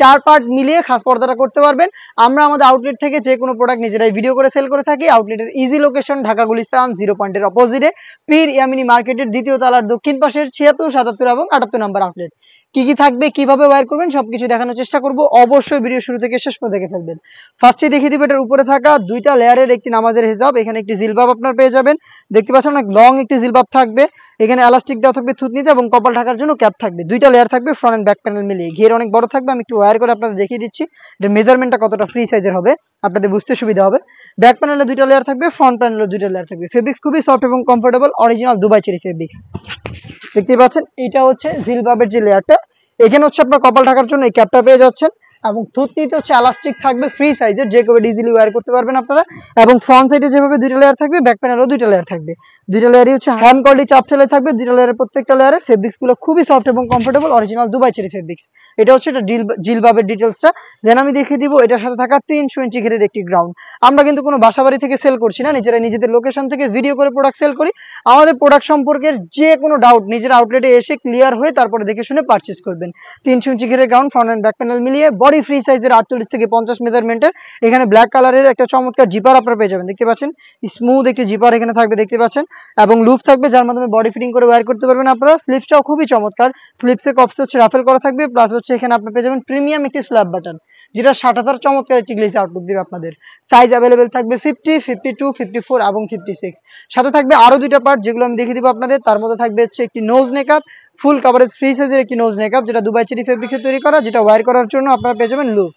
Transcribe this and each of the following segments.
4 part মিলিয়ে খাস পর্দাটা করতে পারবেন। আমরা আমাদের আউটলেট থেকে যে কোনো প্রোডাক্ট নিজেরাই ভিডিও করে সেল করে থাকি। আউটলেটের ইজি লোকেশন ঢাকা গুলিস্তান 0 পয়েন্টের অপোজিটে পীর ইয়ামিনী মার্কেটের দ্বিতীয় তলার দক্ষিণ পাশের 76, 77 এবং 78 নম্বর আউটলেট। কি কি থাকবে, কিভাবে ওয়্যার করবেন সবকিছু দেখানোর চেষ্টা করব। অবশ্যই ভিডিও শুরু থেকে শেষ পর্যন্ত দেখে ফেলবেন। ফার্স্টে দেখিয়ে দিব এটার উপরে থাকা 2টা লেয়ারের একটি নামাজের হিজাব। এখানে একটি জিলবাব আপনারা পেয়ে যাবেন, দেখতে পাচ্ছেন অনেক লং একটি জিলবাব থাকবে। এখানে এলাস্টিক দেওয়া থাকবে থুতনিতে এবং কপাল ঢাকার জন্য ক্যাপ থাকবে। 2টা লেয়ার থাকবে, ফ্রন্ট এন্ড ব্যাক প্যানেল মিলিয়ে। ঘের অনেক বড় থাকবে, আমি একটু ওয়্যার করে আপনাদের দেখিয়ে দিচ্ছি এর মেজারমেন্টটা কতটা ফ্রি সাইজের হবে, আপনাদের বুঝতে সুবিধা হবে। ব্যাক প্যানেলে 2টা লেয়ার থাকবে, ফ্রন্ট প্যানেলে 2টা লেয়ার থাকবে। ফেব্রিক্স খুবই সফট এবং comfortable, original Dubai cherry fabrics. দেখতে পাচ্ছেন এটা হচ্ছে জিলবাবের যে লেয়ারটা। এখানে হচ্ছে আপনার কপাল ঢাকার জন্য এই ক্যাপটা পেয়ে যাচ্ছেন এবং থুতনিতে হচ্ছে এলাস্টিক থাকবে ফ্রি সাইজের, যে কেউ ইজিলি ওয়্যার করতে পারবেন আপনারা। এবং ফ্রন্ট সাইডে যেভাবে 2টা লেয়ার থাকবে, ব্যাক প্যানেলেও 2টা লেয়ার থাকবে। 2টা লেয়ারই হচ্ছে হ্যান্ড কোয়ালিটি চাপ ঠেলে থাকবে। 2টা লেয়ারের প্রত্যেকটা লেয়ারে ফেব্রিক্স গুলো খুবই সফট এবং comfortable, original Dubai cherry fabrics. এটা হচ্ছে এটা জিলবাবের ডিটেলসটা। দেন আমি দেখিয়ে দিব এটার সাথে থাকা 300 ইঞ্চি ঘেরের একটি গ্রাউন্ড। আমরা কিন্তু কোনো বাসাবাড়ি থেকে সেল করছি না, নিজেরা নিজেদের লোকেশন থেকে ভিডিও করে প্রোডাক্ট সেল করি। আমাদের প্রোডাক্ট সম্পর্কের যে কোনো ডাউট নিজের আউটলেটে এসে ক্লিয়ার হয়ে তারপরে দেখে শুনে পারচেজ করবেন। 300 ইঞ্চি ঘেরের ground, front end back panel মিলিয়ে বডি ফ্রি সাইজের 48 থেকে 50 মেজারমেন্টের। এখানে ব্ল্যাক কালারের একটা চমৎকার জিপার আপনারা পেয়ে যাবেন, দেখতে পাচ্ছেন স্মুথ একটি জিপার এখানে থাকবে, দেখতে পাচ্ছেন। এবং লুপ থাকবে যার মাধ্যমে বডি ফিটিং করে ওয়্যার করতে পারবেন আপনারা। স্লিপসটাও খুবই চমৎকার, স্লিপসে কপসে হচ্ছে রাফেল করা থাকবে, প্লাস হচ্ছে এখানে আপনারা পেয়ে যাবেন প্রিমিয়াম একটি স্ল্যাব বাটন, যেটা 60,000 চমৎকার একটি গ্লেজ আউটলুক দিবে আপনাদের। সাইজ অ্যাভেলেবেল থাকবে 50, 52, 54 এবং 56। সাথে থাকবে আরো 2টা পার্ট যেগুলো আমি দেখিয়ে দিব আপনাদের। তার মধ্যে থাকবে হচ্ছে একটি নোজ নেকআপ, ফুল কভারেজ ফ্রি সাইজের একটি নোজ নেকআপ, যেটা দুবাই চেরি ফেব্রিক্সে তৈরি করা, যেটা ওয়্যার করার জন্য আপনারা পেয়ে যাবেন লুপ।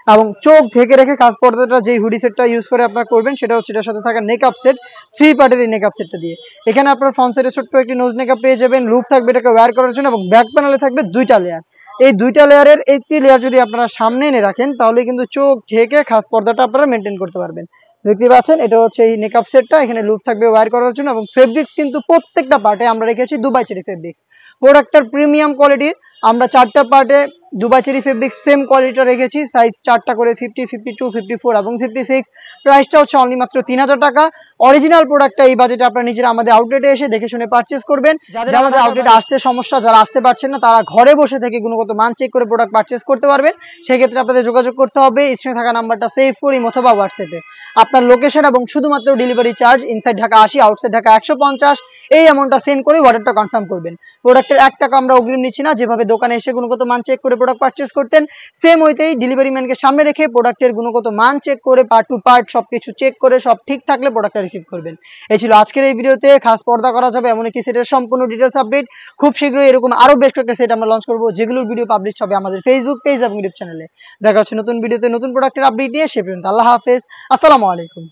এবং চোখ ঢেকে রেখে কাজ পর্দাটা যেই হুডি সেটটা ইউজ করে আপনারা করবেন, সেটা হচ্ছে এটার সাথে থাকা নেকআপ সেট, 3 পার্টের এই নেকআপ সেটটা দিয়ে। এখানে আপনার ফ্রন্ট সাইডে ছোট্ট একটি নোজ নেকআপ পেয়ে যাবেন, লুপ থাকবে এটাকে ওয়্যার করার জন্য, এবং ব্যাক প্যানেলে থাকবে 2টা লেয়ার। এই 2টা লেয়ারের একটি লেয়ার যদি আপনারা সামনে এনে রাখেন, তাহলে কিন্তু চোখ ঢেকে খাস পর্দাটা আপনারা মেনটেন করতে পারবেন। দেখতে পাচ্ছেন এটা হচ্ছে এই নেকআপ সেটটা, এখানে লুপ থাকবে ওয়্যার করার জন্য। এবং ফেব্রিক্স কিন্তু প্রত্যেকটা পার্টে আমরা রেখেছি দুবাই চেরি ফেব্রিক্স, প্রোডাক্টটার প্রিমিয়াম কোয়ালিটির। আমরা 4টা পার্টে দুবাই চেরি ফেব্রিক্স সেম কোয়ালিটিটা রেখেছি, সাইজ 4টা করে 50, 52, 54 এবং 56। প্রাইসটা হচ্ছে অনলি মাত্র 3000 টাকা। অরিজিনাল প্রোডাক্টটা এই বাজেটে আপনারা নিজেরা আমাদের আউটলেটে এসে দেখে শুনে পারচেজ করবেন। যাদের আমাদের আউটলেটে আসতে সমস্যা, যারা আসতে পারছেন না, তারা ঘরে বসে থেকে গুণগত মান চেক করে প্রোডাক্ট পারচেজ করতে পারবেন। সেক্ষেত্রে আপনাদের যোগাযোগ করতে হবে স্ক্রিনে থাকা নাম্বারটা সেভ করে অথবা হোয়াটসঅ্যাপে আপনার লোকেশন এবং শুধুমাত্র delivery charge inside Dhaka 80, outside Dhaka 150 এই অ্যামাউন্টটা সেন্ড করে অর্ডারটা কনফার্ম করবেন। প্রোডাক্টের 1 টাকা আমরা অগ্রিম নিচ্ছি না। যেভাবে দোকানে এসে গুণগত মান চেক করে প্রোডাক্ট পারচেজ করতেন, সেম ওইতেই ডেলিভারি ম্যানকে সামনে রেখে প্রোডাক্টের গুণগত মান চেক করে পার্ট টু পার্ট সবকিছু চেক করে সব ঠিক থাকলে প্রোডাক্টটা রিসিভ করবেন। এই ছিল আজকের এই ভিডিওতে খাস পর্দা করা যাবে এমন একটি সেটের সম্পূর্ণ ডিটেলস আপডেট। খুব শীঘ্রই এরকম আরো বেশ কয়েকটা সেট আমরা লঞ্চ করবো, যেগুলোর ভিডিও পাবলিশ হবে আমাদের ফেসবুক পেজ এবং ইউটিউব চ্যানেলে। দেখা হচ্ছে নতুন ভিডিওতে নতুন প্রোডাক্টের আপডেট নিয়ে। সে পর্যন্ত আল্লাহ হাফেজ, আসসালামু আলাইকুম।